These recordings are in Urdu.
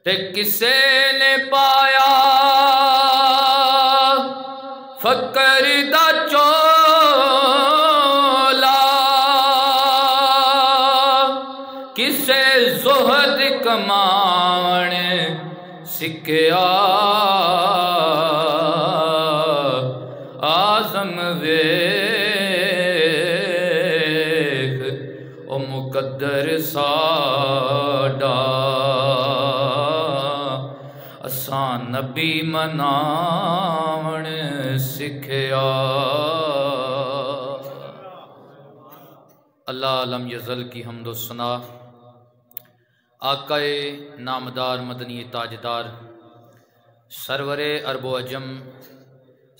تے کسے نے پایا فقر دا چولا، کسے زہد کمان سکھیا آزم ویکھ او مقدر ساڈا، اساں نبی مناون سکھیا۔ اللہ لم یزل کی حمد و ثنا آقائے نامدار مدنی تاجدار سرور عرب و عجم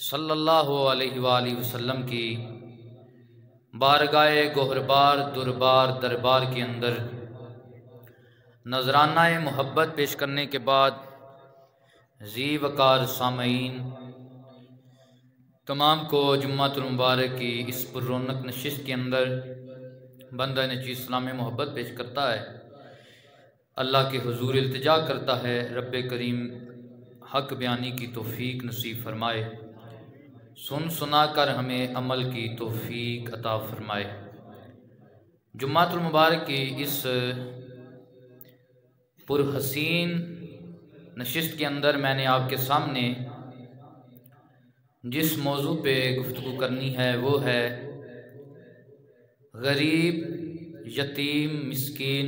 صلی اللہ علیہ وآلہ وسلم کی بارگاہ گوہربار دربار دربار کے اندر نذرانہ محبت پیش کرنے کے بعد ذی وقار سامعین تمام کو جمعۃ المبارک کی اس پر رونق نشست کے اندر بندہ نچی اسلام محبت پیش کرتا ہے، اللہ کے حضور التجا کرتا ہے رب کریم حق بیانی کی توفیق نصیب فرمائے، سن سنا کر ہمیں عمل کی توفیق عطا فرمائے۔ جمعۃ المبارک کی اس پرحسین نشست کے اندر میں نے آپ کے سامنے جس موضوع پہ گفتگو کرنی ہے وہ ہے غریب، یتیم، مسکین،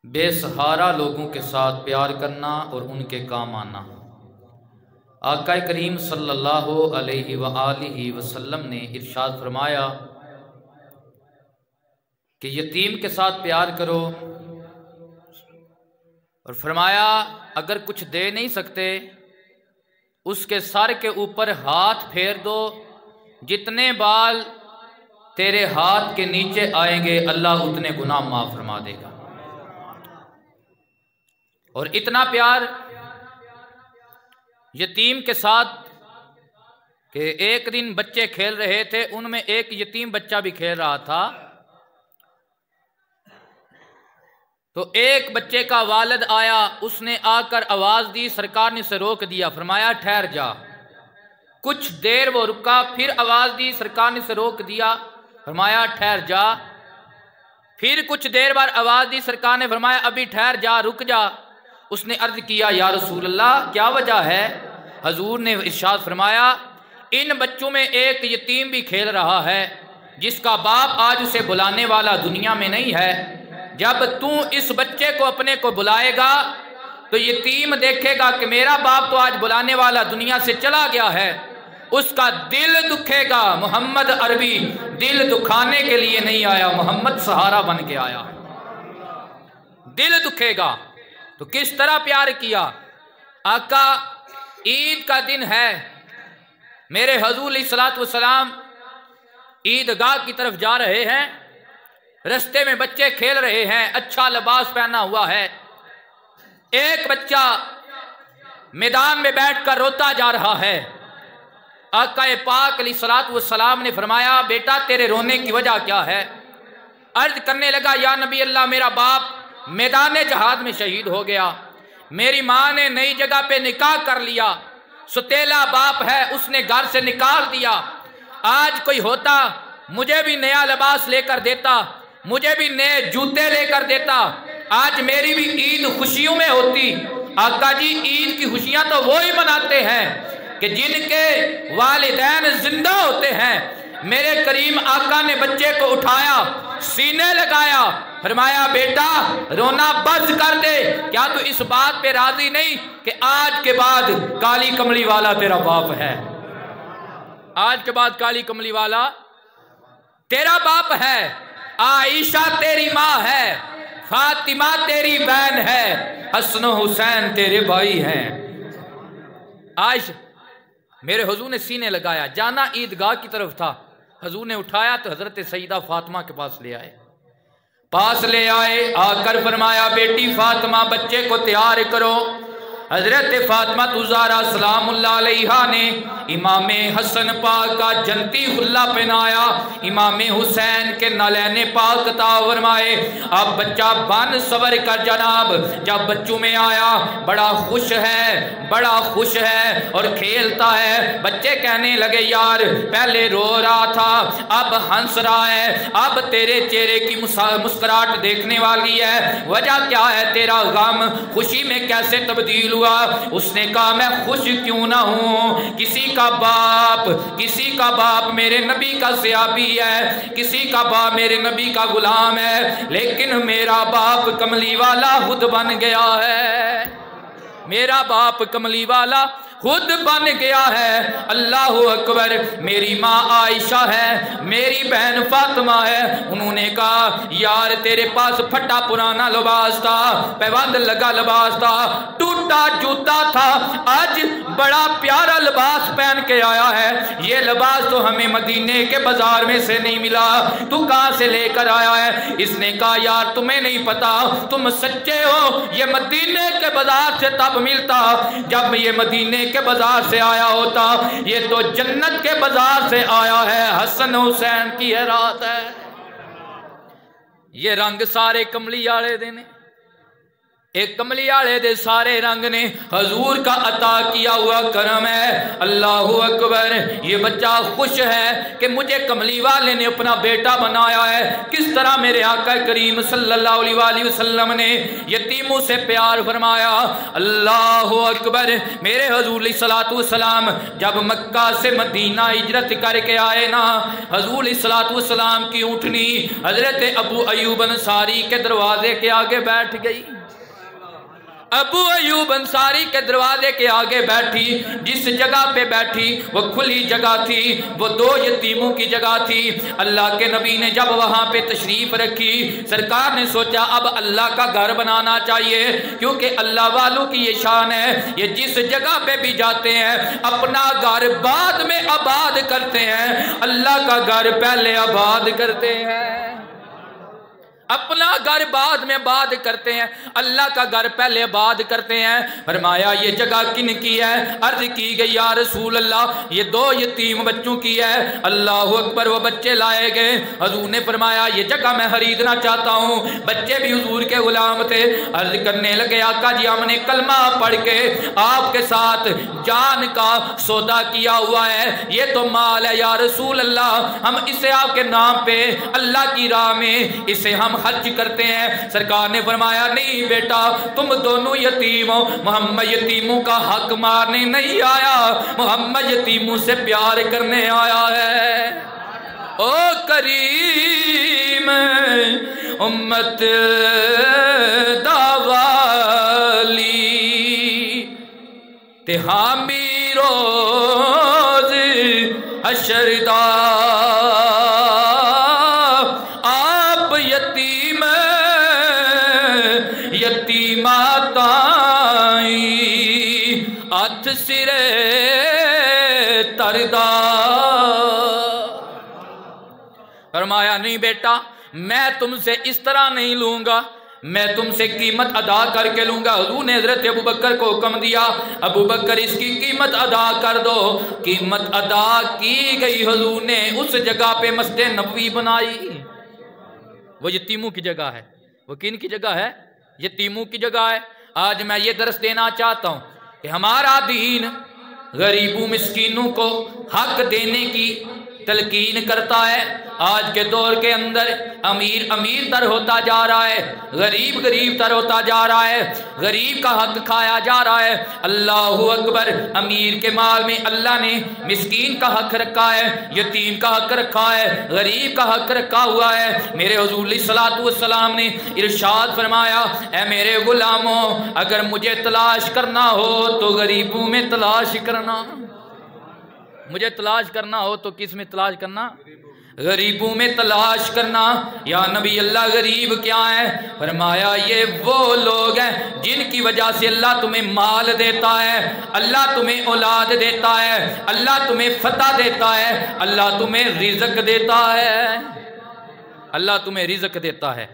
بے سہارا لوگوں کے ساتھ پیار کرنا اور ان کے کام آنا۔ آقا کریم صلی اللہ علیہ وآلہ وسلم نے ارشاد فرمایا کہ یتیم کے ساتھ پیار کرو، اور فرمایا اگر کچھ دے نہیں سکتے اس کے سر کے اوپر ہاتھ پھیر دو، جتنے بال تیرے ہاتھ کے نیچے آئیں گے اللہ اتنے گناہ معاف فرما دے گا۔ اور اتنا پیار یتیم کے ساتھ کہ ایک دن بچے کھیل رہے تھے، ان میں ایک یتیم بچہ بھی کھیل رہا تھا، تو ایک بچے کا والد آیا، اس نے آ کر آواز دی، سرکار نے اسے روک دیا، فرمایا ٹھہر جا۔ کچھ دیر وہ رکا، پھر آواز دی، سرکار نے اسے روک دیا، فرمایا ٹھہر جا۔ پھر کچھ دیر بعد آواز دی، سرکار نے فرمایا ابھی ٹھہر جا، رک جا۔ اس نے عرض کیا یا رسول اللہ کیا وجہ ہے؟ حضور نے ارشاد فرمایا ان بچوں میں ایک یتیم بھی کھیل رہا ہے جس کا باپ آج اسے بلانے والا دنیا میں نہیں ہے، جب تو اس بچے کو اپنے کو بلائے گا تو یتیم دیکھے گا کہ میرا باپ تو آج بلانے والا دنیا سے چلا گیا ہے، اس کا دل دکھے گا۔ محمد عربی دل دکھانے کے لیے نہیں آیا، محمد سہارا بن کے آیا، دل دکھے گا۔ تو کس طرح پیار کیا؟ آقا عید کا دن ہے، میرے حضور علیہ السلام عیدگاہ کی طرف جا رہے ہیں، رستے میں بچے کھیل رہے ہیں، اچھا لباس پہنا ہوا ہے، ایک بچہ میدان میں بیٹھ کر روتا جا رہا ہے۔ آقا پاک علیہ السلام نے فرمایا بیٹا تیرے رونے کی وجہ کیا ہے؟ عرض کرنے لگا یا نبی اللہ میرا باپ میدان جہاد میں شہید ہو گیا، میری ماں نے نئی جگہ پہ نکاح کر لیا، ستیلا باپ ہے اس نے گھر سے نکال دیا، آج کوئی ہوتا مجھے بھی نیا لباس لے کر دیتا، مجھے بھی نئے جوتے لے کر دیتا، آج میری بھی عید خوشیوں میں ہوتی۔ آقا جی عید کی خوشیاں تو وہی مناتے ہیں کہ جن کے والدین زندہ ہوتے ہیں۔ میرے کریم آقا نے بچے کو اٹھایا، سینے لگایا، فرمایا بیٹا رونا بند کر دے، کیا تو اس بات پہ راضی نہیں کہ آج کے بعد کالی کملی والا تیرا باپ ہے؟ آج کے بعد کالی کملی والا تیرا باپ ہے، عائشہ تیری ماں ہے، فاطمہ تیری بہن ہے، حسن و حسین تیرے بھائی ہیں۔ عائشہ میرے حضور نے سینے لگایا، جانا عیدگاہ کی طرف تھا، حضور نے اٹھایا تو حضرت سیدہ فاطمہ کے پاس لے آئے، آ کر فرمایا بیٹی فاطمہ بچے کو تیار کرو۔ حضرت فاطمہ زہرا سلام اللہ علیہا نے امام حسن پاک کا جنتی خلا پہنایا، امام حسین کے نالین پاک عطا فرمائے۔ اب بچہ بن سور کر جناب جب بچوں میں آیا، بڑا خوش ہے، بڑا خوش ہے اور کھیلتا ہے۔ بچے کہنے لگے یار پہلے رو رہا تھا اب ہنس رہا ہے، اب تیرے چہرے کی مسکراہٹ دیکھنے والی ہے، وجہ کیا ہے؟ تیرا غم خوشی میں کیسے تبدیل ہوا؟ اس نے کہا میں خوش کیوں نہ ہوں، کسی کا باپ میرے نبی کا صحابی ہے، کسی کا باپ میرے نبی کا غلام ہے، لیکن میرا باپ کملی والا خود بن گیا ہے، میرا باپ کملی والا خود بن گیا ہے۔ اللہ اکبر۔ میری ماں عائشہ ہے، میری بہن فاطمہ ہے، انہوں نے کہا یار تیرے پاس پھٹا پرانا لباس تھا، پیوند لگا لباس تھا، ٹوٹا جوتا تھا، آج بڑا پیارا لباس پہن کے آیا ہے، یہ لباس تو ہمیں مدینے کے بازار میں سے نہیں ملا، تو کہاں سے لے کر آیا ہے؟ اس نے کہا یار تمہیں نہیں پتا، تم سچے ہو، یہ مدینے کے بازار سے تب ملتا جب یہ مدینے کے بازار سے آیا ہوتا، یہ تو جنت کے بازار سے آیا ہے، حسن حسین کی رات ہے۔ یہ رنگ سارے کملی والے دے نے، ایک کملی والے دے سارے رنگ نے حضور کا عطا کیا ہوا کرم ہے۔ اللہ اکبر۔ یہ بچہ خوش ہے کہ مجھے کملی والے نے اپنا بیٹا بنایا ہے۔ کس طرح میرے آقا کریم صلی اللہ علیہ وآلہ وسلم نے یتیموں سے پیار فرمایا۔ اللہ اکبر۔ میرے حضور علیہ الصلوۃ والسلام جب مکہ سے مدینہ ہجرت کر کے آئے نا، حضور علیہ الصلوۃ والسلام کی اونٹنی حضرت ابو ایوب انصاری کے دروازے کے آگے بیٹھ گئی۔ ابو ایوب انصاری کے دروازے کے آگے بیٹھی، جس جگہ پہ بیٹھی وہ کھلی جگہ تھی، وہ دو یتیموں کی جگہ تھی۔ اللہ کے نبی نے جب وہاں پہ تشریف رکھی، سرکار نے سوچا اب اللہ کا گھر بنانا چاہیے، کیونکہ اللہ والوں کی یہ شان ہے، یہ جس جگہ پہ بھی جاتے ہیں اپنا گھر بعد میں آباد کرتے ہیں، اللہ کا گھر پہلے آباد کرتے ہیں، اپنا گھر بعد میں آباد کرتے ہیں، اللہ کا گھر پہلے آباد کرتے ہیں۔ فرمایا یہ جگہ کن کی ہے؟ عرض کی گئی یا رسول اللہ یہ دو یتیم بچوں کی ہے۔ اللہ اکبر۔ وہ بچے لائے گئے، حضور نے فرمایا یہ جگہ میں خریدنا چاہتا ہوں۔ بچے بھی حضور کے غلام تھے، عرض کرنے لگے آقا جی ہم نے کلمہ پڑھ کے آپ کے ساتھ جان کا سودا کیا ہوا ہے، یہ تو مال ہے یا رسول اللہ، ہم اسے آپ کے نام پہ اللہ کی راہ میں اسے ہم خرچ کرتے ہیں۔ سرکار نے فرمایا نہیں بیٹا تم دونوں یتیم ہو، محمد یتیموں کا حق مارنے نہیں آیا، محمد یتیموں سے پیار کرنے آیا ہے۔ او کریم امت داوالی تے حامی روز حشر دا ہاتھ سرے تردا۔ فرمایا نہیں بیٹا میں تم سے اس طرح نہیں لوں گا، میں تم سے قیمت ادا کر کے لوں گا۔ حضور نے حضرت ابو بکر کو حکم دیا ابو بکر اس کی قیمت ادا کر دو۔ قیمت ادا کی گئی، حضور نے اس جگہ پہ مسجد نبوی بنائی۔ وہ یتیموں کی جگہ ہے، وہ کن کی جگہ ہے؟ یتیموں کی جگہ ہے۔ آج میں یہ درس دینا چاہتا ہوں کہ ہمارا دین غریبوں مسکینوں کو حق دینے کی تلقین کرتا ہے۔ آج کے دور کے اندر امیر امیر تر ہوتا جا رہا ہے، غریب غریب تر ہوتا جا رہا ہے، غریب کا حق کھایا جا رہا ہے۔ اللہ اکبر۔ امیر کے مال میں اللہ نے مسکین کا حق رکھا ہے، یتیم کا حق رکھا ہے، غریب کا حق رکھا ہوا ہے۔ میرے حضور علیہ الصلوۃ والسلام نے ارشاد فرمایا اے میرے غلاموں اگر مجھے تلاش کرنا ہو تو غریبوں میں تلاش کرنا، مجھے تلاش کرنا ہو تو کس میں تلاش کرنا؟ غریبوں میں تلاش کرنا۔ یا نبی اللہ غریب کیا ہے؟ فرمایا یہ وہ لوگ ہیں جن کی وجہ سے اللہ تمہیں مال دیتا ہے، اللہ تمہیں اولاد دیتا ہے، اللہ تمہیں فتح دیتا ہے، اللہ تمہیں رزق دیتا ہے، اللہ تمہیں رزق دیتا ہے۔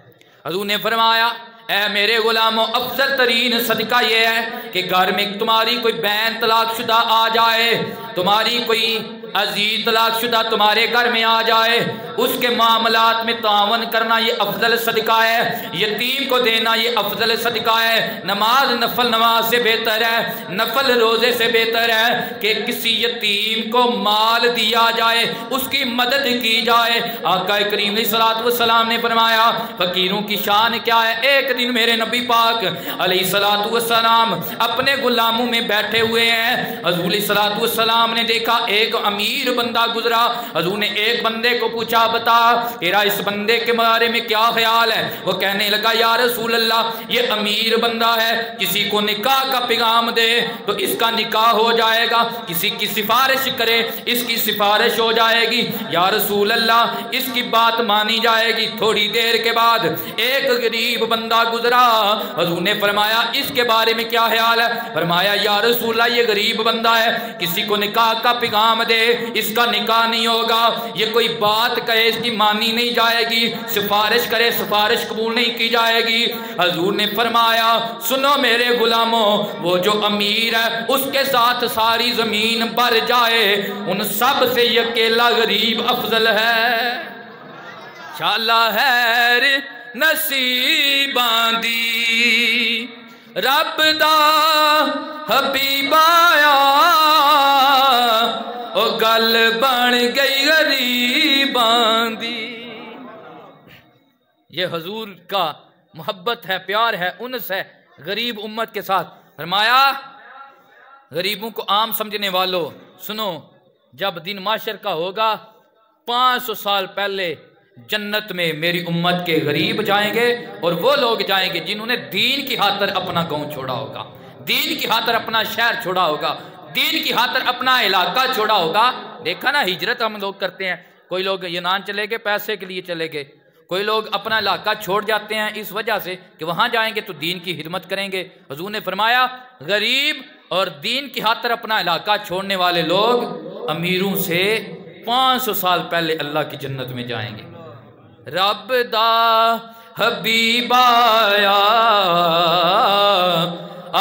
حضور نے فرمایا اے میرے غلاموں افضل ترین صدقہ یہ ہے کہ گھر میں تمہاری کوئی بہن طلاق شدہ آ جائے، تمہاری کوئی عزیز طلاق شدہ تمہارے گھر میں آ جائے، اس کے معاملات میں تعاون کرنا یہ افضل صدقہ ہے، یتیم کو دینا یہ افضل صدقہ ہے، نماز نفل نماز سے بہتر ہے، نفل روزے سے بہتر ہے کہ کسی یتیم کو مال دیا جائے، اس کی مدد کی جائے۔ آقا کریم علیہ الصلوۃ نے فرمایا فقیروں کی شان کیا ہے۔ ایک دن میرے نبی پاک علیہ السلام اپنے غلاموں میں بیٹھے ہوئے ہیں، حضور علیہ السلام نے دیکھا ایک امیر بندہ گزرا، حضور نے ایک بندے کو پوچھا بتا تیرا اس بندے کے بارے میں کیا خیال ہے؟ وہ کہنے لگا یا رسول اللہ یہ امیر بندہ ہے، کسی کو نکاح کا پیغام دے تو اس کا نکاح ہو جائے گا، کسی کی سفارش کرے اس کی سفارش ہو جائے گی، یا رسول اللہ اس کی بات مانی جائے گی۔ تھوڑی دیر کے بعد ایک غریب بندہ گزرا، حضور نے فرمایا اس کے بارے میں کیا خیال ہے؟ فرمایا یا رسول اللہ یہ غریب بندہ ہے، کسی کو نکاح کا پیغام دے اس کا نکاح نہیں ہوگا، یہ کوئی بات کہے اس کی مانی نہیں جائے گی، سفارش کرے سفارش قبول نہیں کی جائے گی۔ حضور نے فرمایا سنو میرے غلاموں، وہ جو امیر ہے اس کے ساتھ ساری زمین بھر جائے، ان سب سے یہ اکیلا غریب افضل ہے۔ انشاءاللہ خیر نصیباں دی رب دا حبیب آیا، او گل بن گئی غریباں دی۔ یہ حضور کا محبت ہے، پیار ہے، انس ہے غریب امت کے ساتھ۔ فرمایا غریبوں کو عام سمجھنے والوں سنو، جب دن معاشر کا ہوگا 500 سال پہلے جنت میں میری امت کے غریب جائیں گے، اور وہ لوگ جائیں گے جنہوں نے دین کی خاطر اپنا گاؤں چھوڑا ہوگا، دین کی خاطر اپنا شہر چھوڑا ہوگا، دین کی خاطر اپنا علاقہ چھوڑا ہوگا۔ دیکھا نا ہجرت ہم لوگ کرتے ہیں، کوئی لوگ یونان چلے گئے پیسے کے لیے چلے گئے، کوئی لوگ اپنا علاقہ چھوڑ جاتے ہیں اس وجہ سے کہ وہاں جائیں گے تو دین کی خدمت کریں گے۔ حضور نے فرمایا غریب اور دین کی خاطر اپنا علاقہ چھوڑنے والے لوگ امیروں سے 500 سال پہلے اللہ کی جنت میں جائیں گے۔ رب دا حبیب آیا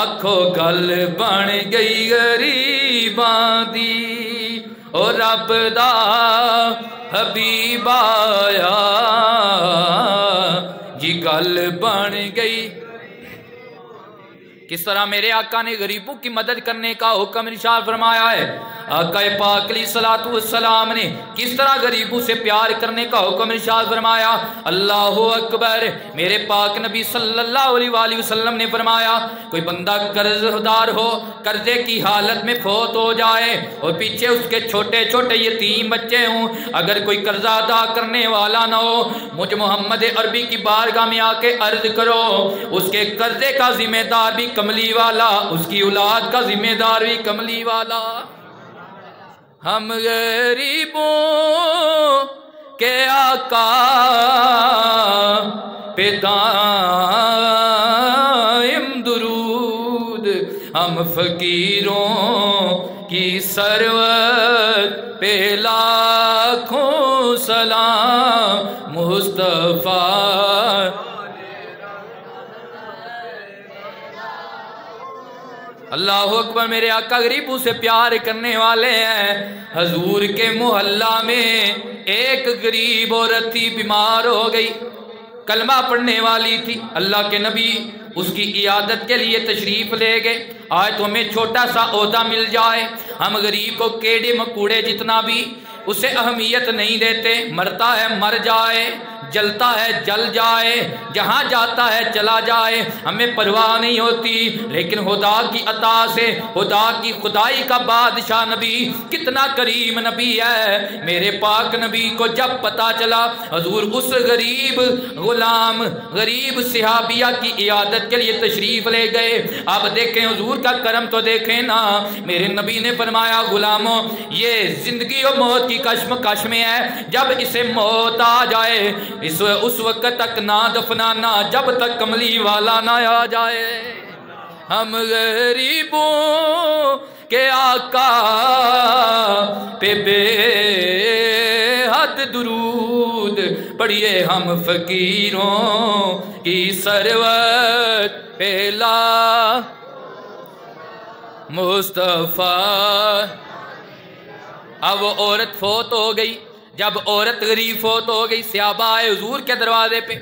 آکھو گل بن گئی غریباں دی، او رب دا حبیب آیا جی گل بن گئی۔ کس طرح میرے آقا نے غریبوں کی مدد کرنے کا حکم ارشاد فرمایا ہے، آقا پاک علیہ السلام نے کس طرح غریبوں سے پیار کرنے کا حکم ارشاد فرمایا۔ اللہ اکبر، میرے پاک نبی صلی اللہ علیہ وآلہ وسلم نے فرمایا کوئی بندہ قرض دار ہو، قرضے کی حالت میں فوت ہو جائے اور پیچھے اس کے چھوٹے چھوٹے یتیم بچے ہوں، اگر کوئی قرضہ ادا کرنے والا نہ ہو، مجھ محمد عربی کی بارگاہ میں آ کے عرض کرو، اس کے قرضے کا ذمہ دار بھی کملی والا، اس کی اولاد کا ذمہ دار بھی کملی والا۔ ہم غریبوں کے آقا پہ دائم درود، ہم فقیروں کی سروت پہ لاکھوں سلام، مصطفیٰ اللہ اکبر۔ میرے آقا غریبوں سے پیار کرنے والے ہیں۔ حضور کے محلہ میں ایک غریب عورت تھی، بیمار ہو گئی، کلمہ پڑھنے والی تھی، اللہ کے نبی اس کی عیادت کے لیے تشریف لے گئے۔ آج تو ہمیں چھوٹا سا عہدہ مل جائے، ہم غریب کو کیڑے مکوڑے جتنا بھی اسے اہمیت نہیں دیتے، مرتا ہے مر جائے، جلتا ہے جل جائے، جہاں جاتا ہے چلا جائے، ہمیں پرواہ نہیں ہوتی۔ لیکن خدا کی عطا سے، خدا کی خدائی کا بادشاہ نبی کتنا کریم نبی ہے، میرے پاک نبی کو جب پتا چلا حضور اس غریب غلام، غریب صحابیہ کی عیادت کے لیے تشریف لے گئے۔ اب دیکھیں حضور کا کرم تو دیکھیں نا، میرے نبی نے فرمایا غلاموں یہ زندگی و موت کی کشمکش میں ہے، جب اسے موت آ جائے اس وقت تک نہ دفنانا جب تک کملی والا نہ آ جائے۔ ہم غریبوں کے آقا پہ بے حد درود پڑھیے، ہم فقیروں کی سروت پہ لا مصطفیٰ۔ اب وہ عورت فوت ہو گئی، جب عورت غریب فوت ہو گئی، صحابہ آئے حضور کے دروازے پہ،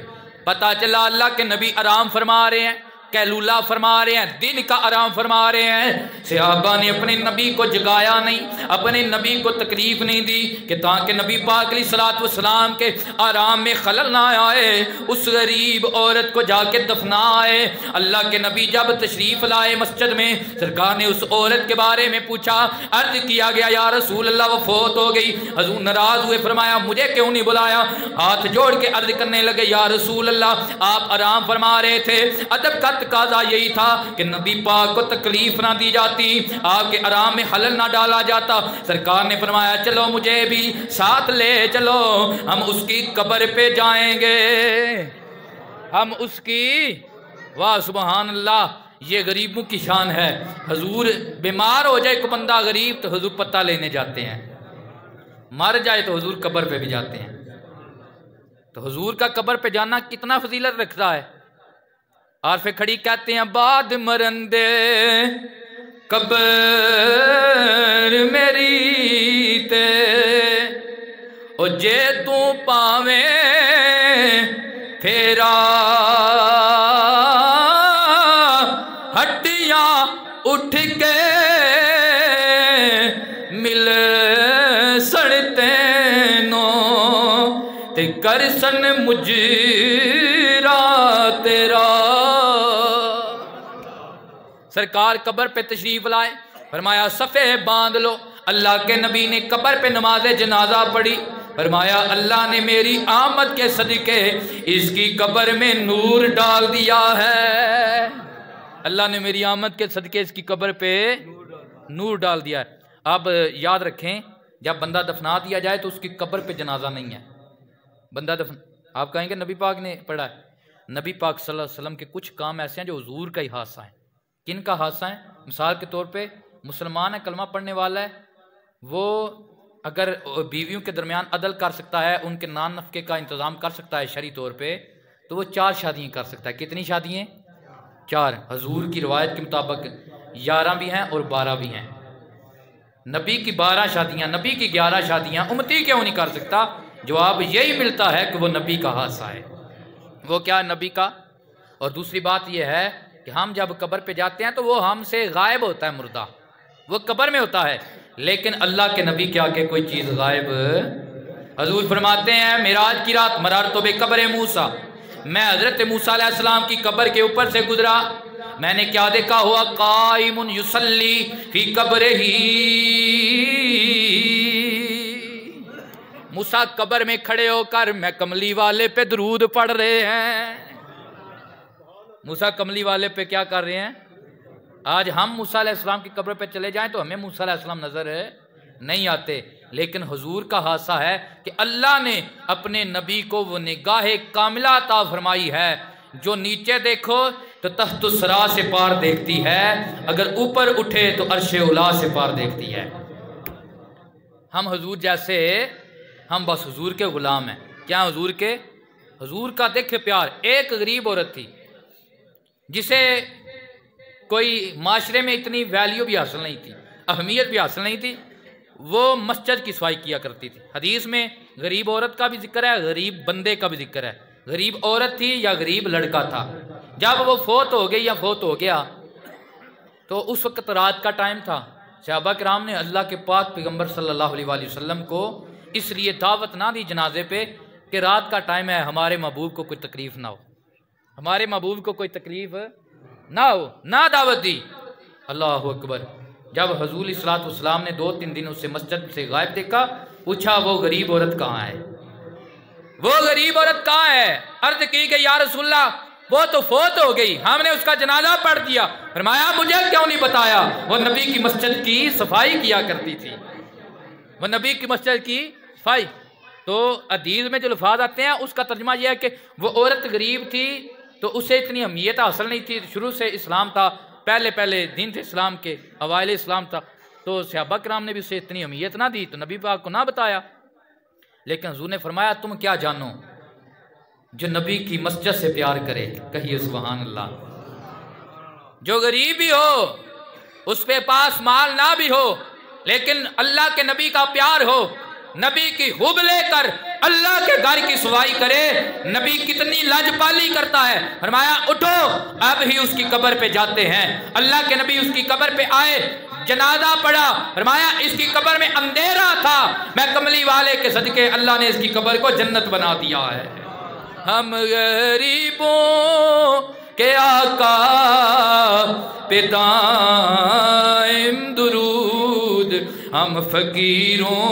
پتہ چلا اللہ کے نبی آرام فرما رہے ہیں، قیلولہ فرما رہے ہیں، دن کا آرام فرما رہے ہیں۔ صحابہ نے اپنے نبی کو جگایا نہیں، اپنے نبی کو تکلیف نہیں دی کہ تاکہ نبی پاک علیہ الصلوۃ والسلام کے آرام میں خلل نہ آئے، اس غریب عورت کو جا کے دفنائے۔ اللہ کے نبی جب تشریف لائے مسجد میں، سرکار نے اس عورت کے بارے میں پوچھا، عرض کیا گیا یا رسول اللہ وہ فوت ہو گئی۔ حضور ناراض ہوئے، فرمایا مجھے کیوں نہیں بلایا؟ ہاتھ جوڑ کے عرض کرنے لگے یا رسول اللہ آپ آرام فرما رہے تھے، ادب کا تقاضا یہی تھا کہ نبی پاک کو تکلیف نہ دی جاتی، آپ کے آرام میں خلل نہ ڈالا جاتا۔ سرکار نے فرمایا چلو مجھے بھی ساتھ لے چلو، ہم اس کی قبر پہ جائیں گے، ہم اس کی، واہ سبحان اللہ، یہ غریبوں کی شان ہے۔ حضور بیمار ہو جائے کوئی بندہ غریب تو حضور پتہ لینے جاتے ہیں، مر جائے تو حضور قبر پہ بھی جاتے ہیں۔ تو حضور کا قبر پہ جانا کتنا فضیلت رکھتا ہے۔ عارف کھڑی کہتے ہیں بعد مرندے قبر میری تے او جے تو پاویں پھیرا ہٹیاں اٹھ کے مل سڑتے نو تے کرسن مجرا تیرا۔ سرکار قبر پہ تشریف لائے، فرمایا صفے باندھ لو۔ اللہ کے نبی نے قبر پہ نماز جنازہ پڑھی، فرمایا اللہ نے میری آمد کے صدقے اس کی قبر میں نور ڈال دیا ہے، اللہ نے میری آمد کے صدقے اس کی قبر پہ نور ڈال دیا ہے۔ اب یاد رکھیں جب بندہ دفنا دیا جائے تو اس کی قبر پہ جنازہ نہیں ہے، بندہ دفن، آپ کہیں گے نبی پاک نے پڑھا ہے، نبی پاک صلی اللہ علیہ وسلم کے کچھ کام ایسے ہیں جو حضور کا ہی حادثہ ہے۔ کن کا حادثہ ہے؟ مثال کے طور پہ مسلمان ہے، کلمہ پڑھنے والا ہے، وہ اگر بیویوں کے درمیان عدل کر سکتا ہے، ان کے نان نفقے کا انتظام کر سکتا ہے شرعی طور پہ، تو وہ 4 شادیاں کر سکتا ہے۔ کتنی شادیاں؟ 4۔ حضور کی روایت کے مطابق 11 بھی ہیں اور 12 بھی ہیں۔ نبی کی 12 شادیاں، نبی کی 11 شادیاں امتی کیوں نہیں کر سکتا؟ جواب یہی ملتا ہے کہ وہ نبی کا حادثہ ہے۔ وہ کیا نبی کا؟ اور دوسری بات یہ ہے کہ ہم جب قبر پہ جاتے ہیں تو وہ ہم سے غائب ہوتا ہے، مردہ وہ قبر میں ہوتا ہے، لیکن اللہ کے نبی کے آگے کوئی چیز غائب۔ حضور فرماتے ہیں معراج کی رات مررت بقبر موسیٰ، میں حضرت موسیٰ علیہ السلام کی قبر کے اوپر سے گزرا، میں نے کیا دیکھا؟ ہوا قائم یصلی فی قبرہ، موسیٰ قبر میں کھڑے ہو کر میں کملی والے پہ درود پڑھ رہے ہیں۔ موسیٰ کملی والے پہ کیا کر رہے ہیں؟ آج ہم موسیٰ علیہ السلام کی قبر پہ چلے جائیں تو ہمیں موسیٰ علیہ السلام نظر نہیں آتے، لیکن حضور کا حادثہ ہے کہ اللہ نے اپنے نبی کو وہ نگاہ کاملہ عطا فرمائی ہے جو نیچے دیکھو تو تحت الثری سے پار دیکھتی ہے، اگر اوپر اٹھے تو عرش اولی سے پار دیکھتی ہے۔ ہم حضور جیسے، ہم بس حضور کے غلام ہیں۔ کیا حضور کے؟ حضور کا دیکھے پیار۔ ایک غریب عورت تھی جسے کوئی معاشرے میں اتنی ویلیو بھی حاصل نہیں تھی، اہمیت بھی حاصل نہیں تھی، وہ مسجد کی صفائی کیا کرتی تھی۔ حدیث میں غریب عورت کا بھی ذکر ہے، غریب بندے کا بھی ذکر ہے۔ غریب عورت تھی یا غریب لڑکا تھا، جب وہ فوت ہو گئی یا فوت ہو گیا تو اس وقت رات کا ٹائم تھا، صحابہ کرام نے اللہ کے پاک پیغمبر صلی اللہ علیہ وآلہ وسلم کو اس لیے دعوت نہ دی جنازے پہ کہ رات کا ٹائم ہے، ہمارے محبوب کو کوئی تکلیف نہ ہو، ہمارے محبوب کو کوئی تکلیف نہ ہو، نہ دعوت دی۔ اللہ اکبر۔ جب حضور علیہ الصلوۃ والسلام نے 2-3 دن اسے مسجد سے غائب دیکھا، پوچھا وہ غریب عورت کہاں ہے؟ وہ غریب عورت کہاں ہے؟ عرض کی کہ یا رسول اللہ وہ تو فوت ہو گئی، ہم نے اس کا جنازہ پڑھ دیا۔ فرمایا مجھے کیوں نہیں بتایا؟ وہ نبی کی مسجد کی صفائی کیا کرتی تھی، وہ نبی کی مسجد کی صفائی۔ تو حدیث میں جو الفاظ آتے ہیں اس کا ترجمہ یہ ہے کہ وہ عورت غریب تھی تو اسے اتنی اہمیت حاصل نہیں تھی، شروع سے اسلام تھا، پہلے پہلے دین تھے اسلام کے، اوائل اسلام تھا، تو صحابہ کرام نے بھی اسے اتنی اہمیت نہ دی، تو نبی پاک کو نہ بتایا۔ لیکن حضور نے فرمایا تم کیا جانو، جو نبی کی مسجد سے پیار کرے، کہیے سبحان اللہ، جو غریب بھی ہو، اس پہ پاس مال نہ بھی ہو، لیکن اللہ کے نبی کا پیار ہو، نبی کی حب لے کر اللہ کے گھر کی صفائی کرے، نبی کتنی لاجپالی کرتا ہے۔ فرمایا اٹھو، اب ہی اس کی قبر پہ جاتے ہیں۔ اللہ کے نبی اس کی قبر پہ آئے، جنازہ پڑا، فرمایا اس کی قبر میں اندھیرا تھا، میں کملی والے کے صدقے اللہ نے اس کی قبر کو جنت بنا دیا ہے۔ ہم غریبوں کے آقا پہ دائم درود، ہم فقیروں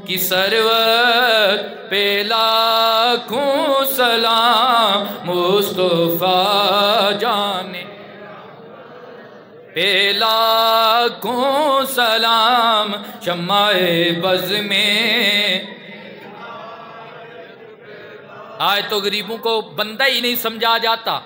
کی سرور پہ لاکھوں سلام، مصطفیٰ جانے پہ لاکھوں سلام، شمع بز میں۔ آج تو غریبوں کو بندہ ہی نہیں سمجھا جاتا،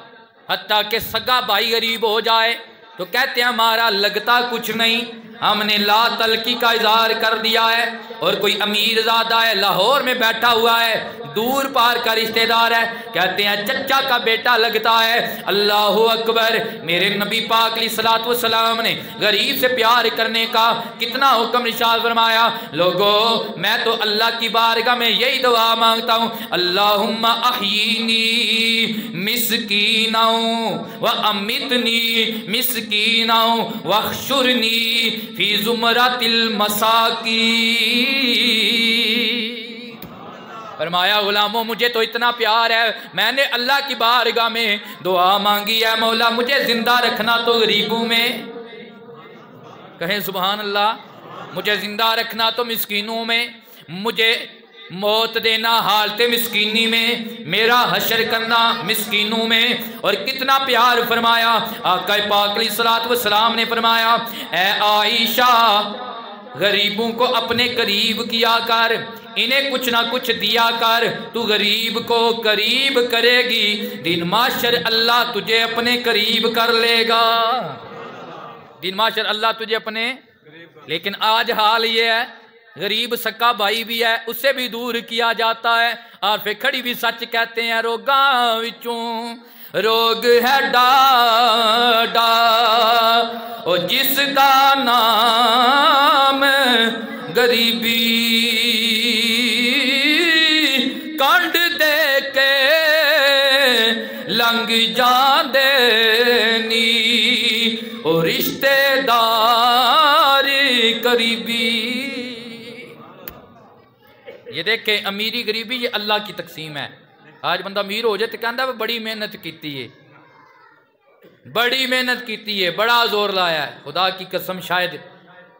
حتیٰ کہ سگا بھائی غریب ہو جائے تو کہتے ہیں ہمارا لگتا کچھ نہیں، ہم نے لا تلقی کا اظہار کر دیا ہے۔ اور کوئی امیر زادہ ہے، لاہور میں بیٹھا ہوا ہے، دور پار کا رشتہ دار ہے، کہتے ہیں چچا کا بیٹا لگتا ہے۔ اللہ اکبر! میرے نبی پاک علیہ الصلوۃ والسلام نے غریب سے پیار کرنے کا کتنا حکم ارشاد فرمایا۔ لوگو میں تو اللہ کی بارگاہ میں یہی دعا مانگتا ہوں، اللہم احیینی مسکینا و امیتنی مسکینا واحشرنی فی زمرۃ المساکین۔ فرمایا غلاموں مجھے تو اتنا پیار ہے، میں نے اللہ کی بارگاہ میں دعا مانگی ہے، مولا مجھے زندہ رکھنا تو غریبوں میں، کہیں سبحان اللہ، مجھے زندہ رکھنا تو مسکینوں میں، مجھے موت دینا حالت مسکینی میں، میرا حشر کرنا مسکینوں میں۔ اور کتنا پیار فرمایا آقا پاک علیہ الصلوۃ والسلام نے فرمایا، اے عائشہ غریبوں کو اپنے قریب کیا کر، انہیں کچھ نہ کچھ دیا کر، تو غریب کو قریب کرے گی، دن معاشر اللہ تجھے اپنے قریب کر لے گا، دن معاشر اللہ تجھے اپنے۔ لیکن آج حال یہ ہے غریب سکا بھائی بھی ہے، اسے بھی دور کیا جاتا ہے۔ اور پھر کھڑی بھی سچ کہتے ہیں، روگاں وچوں روگ ہے ڈاڈا، او جس دا نام غریبی، کنڈ دے کے لنگ جاندے نی، او رشتے دار قریبی۔ یہ دیکھیں امیری غریبی یہ اللہ کی تقسیم ہے۔ آج بندہ امیر ہو جائے تو کہتا ہے بڑی محنت کیتی ہے، بڑی محنت کیتی ہے، بڑا زور لایا ہے۔ خدا کی قسم شاید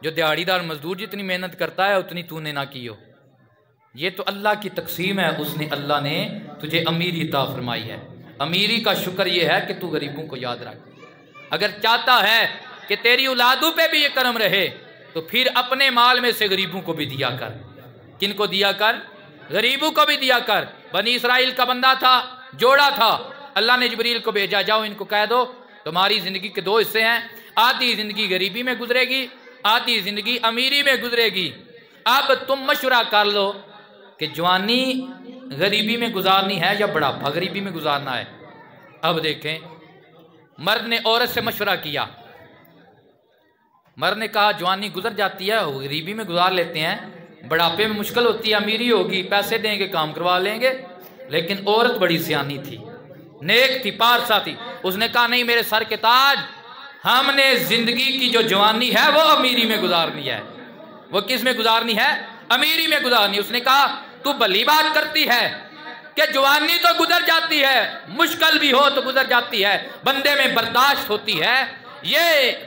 جو دیہڑی دار مزدور جتنی محنت کرتا ہے اتنی تو نے نہ کی ہو۔ یہ تو اللہ کی تقسیم ہے، اس نے اللہ نے تجھے امیری عطا فرمائی ہے۔ امیری کا شکر یہ ہے کہ تو غریبوں کو یاد رکھ۔ اگر چاہتا ہے کہ تیری اولادوں پہ بھی یہ کرم رہے تو پھر اپنے مال میں سے غریبوں کو بھی دیا کر۔ کن کو دیا کر؟ غریبوں کو بھی دیا کر۔ بنی اسرائیل کا بندہ تھا، جوڑا تھا، اللہ نے جبریل کو بھیجا، جاؤ ان کو کہہ دو تمہاری زندگی کے دو حصے ہیں، آدھی زندگی غریبی میں گزرے گی، آدھی زندگی امیری میں گزرے گی۔ اب تم مشورہ کر لو کہ جوانی غریبی میں گزارنی ہے یا بڑھاپا غریبی میں گزارنا ہے۔ اب دیکھیں مرد نے عورت سے مشورہ کیا، مرد نے کہا جوانی گزر جاتی ہے غریبی میں گزار لیتے ہیں، بڑھاپے میں مشکل ہوتی ہے، امیری ہوگی پیسے دیں گے کام کروا لیں گے۔ لیکن عورت بڑی سیانی تھی، نیک تھی، پارسا تھی، اس نے کہا نہیں میرے سر کے تاج، ہم نے زندگی کی جو جوانی ہے وہ امیری میں گزارنی ہے۔ وہ کس میں گزارنی ہے؟ امیری میں گزارنی۔ اس نے کہا تو بھلی بات کرتی ہے کہ جوانی تو گزر جاتی ہے، مشکل بھی ہو تو گزر جاتی ہے، بندے میں برداشت ہوتی ہے، یہ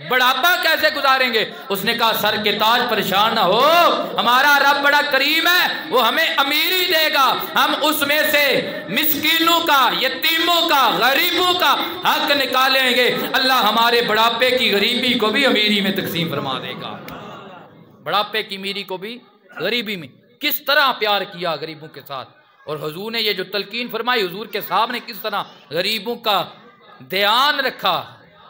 بڑھاپا کیسے گزاریں گے؟ اس نے کہا سر کے تاج پریشان نہ ہو، ہمارا رب بڑا کریم ہے، وہ ہمیں امیری دے گا، ہم اس میں سے مسکینوں کا، یتیموں کا، غریبوں کا حق نکالیں گے، اللہ ہمارے بڑھاپے کی غریبی کو بھی امیری میں تقسیم فرما دے گا۔ بڑھاپے کی امیری کو بھی غریبی میں کس طرح پیار کیا غریبوں کے ساتھ، اور حضور نے یہ جو تلقین فرمائی، حضور کے صاحب نے کس طرح غریبوں کا دھیان رکھا،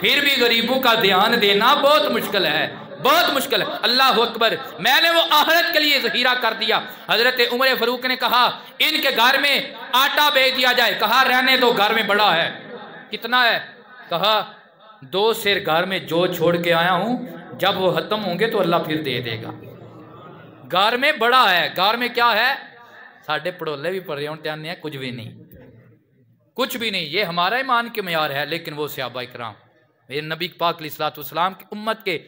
پھر بھی غریبوں کا دھیان دینا بہت مشکل ہے، بہت مشکل ہے۔ اللہ اکبر، میں نے وہ آخرت کے لیے ذخیرہ کر دیا۔ حضرت عمر فاروق نے کہا ان کے گھر میں آٹا بھیج دیا جائے، کہا رہنے دو، گھر میں بڑا ہے۔ کتنا ہے؟ کہا 2 سیر گھر میں جو چھوڑ کے آیا ہوں، جب وہ ختم ہوں گے تو اللہ پھر دے دے گا۔ گھر میں بڑا ہے، گھر میں کیا ہے؟ ساڑھے پڑولے بھی پڑھ رہے ہوں ٹیانے ہیں، کچھ بھی نہیں، کچھ بھی نہیں۔ یہ ہمارا ایمان کے معیار ہے، لیکن وہ صحابہ کرام، میرے نبی پاک علیہ الصلوۃ والسلام کی امت کے